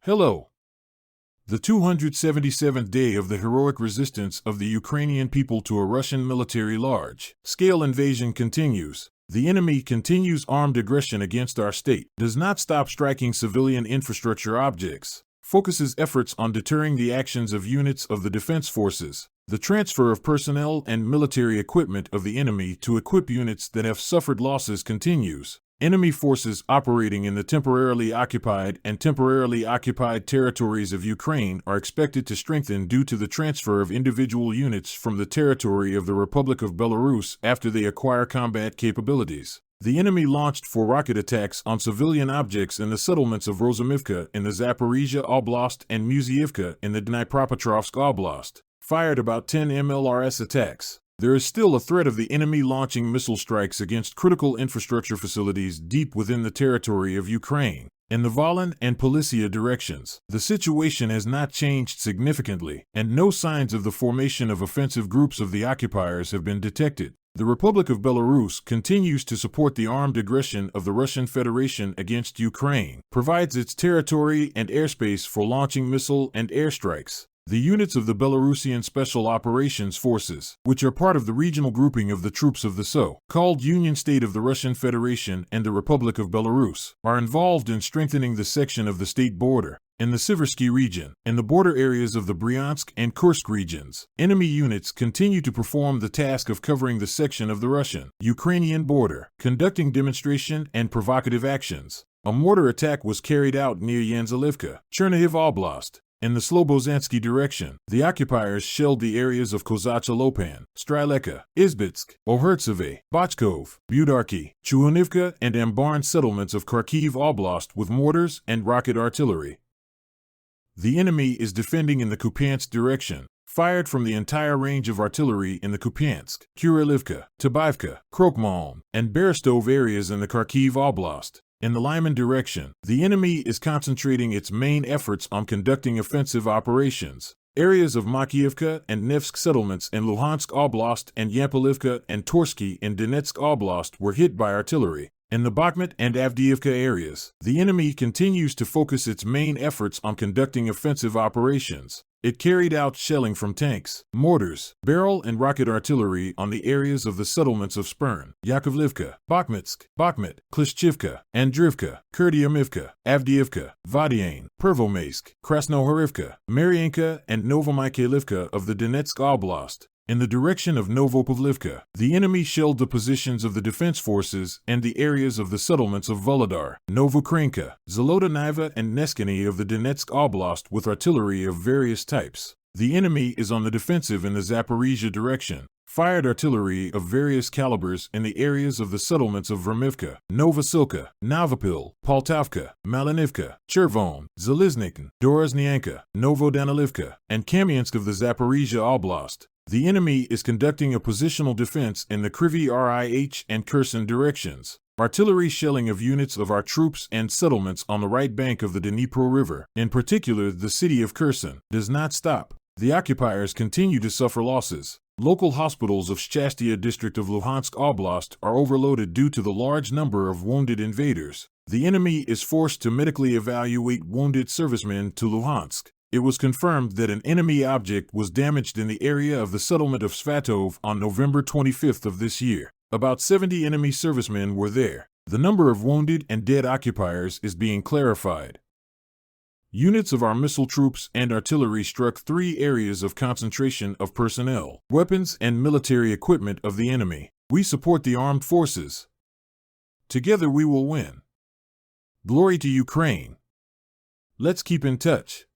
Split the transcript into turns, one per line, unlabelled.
Hello. The 277th day of the heroic resistance of the Ukrainian people to a Russian military large-scale invasion continues. The enemy continues armed aggression against our state, does not stop striking civilian infrastructure objects, focuses efforts on deterring the actions of units of the defense forces, the transfer of personnel and military equipment of the enemy to equip units that have suffered losses continues. Enemy forces operating in the temporarily occupied and temporarily occupied territories of Ukraine are expected to strengthen due to the transfer of individual units from the territory of the Republic of Belarus after they acquire combat capabilities. The enemy launched 4 rocket attacks on civilian objects in the settlements of Rozumivka in the Zaporizhia Oblast and Muziivka in the Dnipropetrovsk Oblast, fired about 10 MLRS attacks. There is still a threat of the enemy launching missile strikes against critical infrastructure facilities deep within the territory of Ukraine. In the Volyn and Polisia directions, the situation has not changed significantly, and no signs of the formation of offensive groups of the occupiers have been detected. The Republic of Belarus continues to support the armed aggression of the Russian Federation against Ukraine, provides its territory and airspace for launching missile and airstrikes. The units of the Belarusian Special Operations Forces, which are part of the regional grouping of the troops of the so-called Union State of the Russian Federation and the Republic of Belarus, are involved in strengthening the section of the state border. In the Siversky region, in the border areas of the Bryansk and Kursk regions, enemy units continue to perform the task of covering the section of the Russian-Ukrainian border, conducting demonstration and provocative actions. A mortar attack was carried out near Yanzilivka, Chernihiv Oblast. In the Slobozansky direction, the occupiers shelled the areas of Kozacha Lopan, Stryleka, Izbitsk, Ohertseve, Bachkov, Budarki, Chuhunivka, and Ambarn settlements of Kharkiv Oblast with mortars and rocket artillery. The enemy is defending in the Kupiansk direction, fired from the entire range of artillery in the Kupiansk, Kurilivka, Tabaivka, Krokmalm, and Berestov areas in the Kharkiv Oblast. In the Lyman direction, the enemy is concentrating its main efforts on conducting offensive operations. Areas of Makiivka and Nevsk settlements in Luhansk Oblast and Yampolivka and Torsky in Donetsk Oblast were hit by artillery. In the Bakhmut and Avdiivka areas, the enemy continues to focus its main efforts on conducting offensive operations. It carried out shelling from tanks, mortars, barrel and rocket artillery on the areas of the settlements of Spern, Yakovlivka, Bakhmutsk, Bakhmut, Klishchivka, Andrivka, Kurdyamivka, Avdiivka, Vadiane, Pervomaysk, Krasnohorivka, Mariinka, and Novomykhailivka of the Donetsk Oblast. In the direction of Novopavlivka, the enemy shelled the positions of the defense forces and the areas of the settlements of Volodar, Novokrenka, Zolotaniva, and Neskany of the Donetsk Oblast with artillery of various types. The enemy is on the defensive in the Zaporizhia direction, fired artillery of various calibers in the areas of the settlements of Vermivka, Novosilka, Novopil, Poltavka, Malinivka, Chervon, Zeliznikn, Dorozhnyanka, Novodanilivka, and Kamiansk of the Zaporizhia Oblast. The enemy is conducting a positional defense in the Kryvyi Rih and Kherson directions. Artillery shelling of units of our troops and settlements on the right bank of the Dnipro River, in particular the city of Kherson, does not stop. The occupiers continue to suffer losses. Local hospitals of Shchastia district of Luhansk Oblast are overloaded due to the large number of wounded invaders. The enemy is forced to medically evaluate wounded servicemen to Luhansk. It was confirmed that an enemy object was damaged in the area of the settlement of Svatov on November 25th of this year. About 70 enemy servicemen were there. The number of wounded and dead occupiers is being clarified. Units of our missile troops and artillery struck 3 areas of concentration of personnel, weapons, and military equipment of the enemy. We support the armed forces. Together we will win. Glory to Ukraine. Let's keep in touch.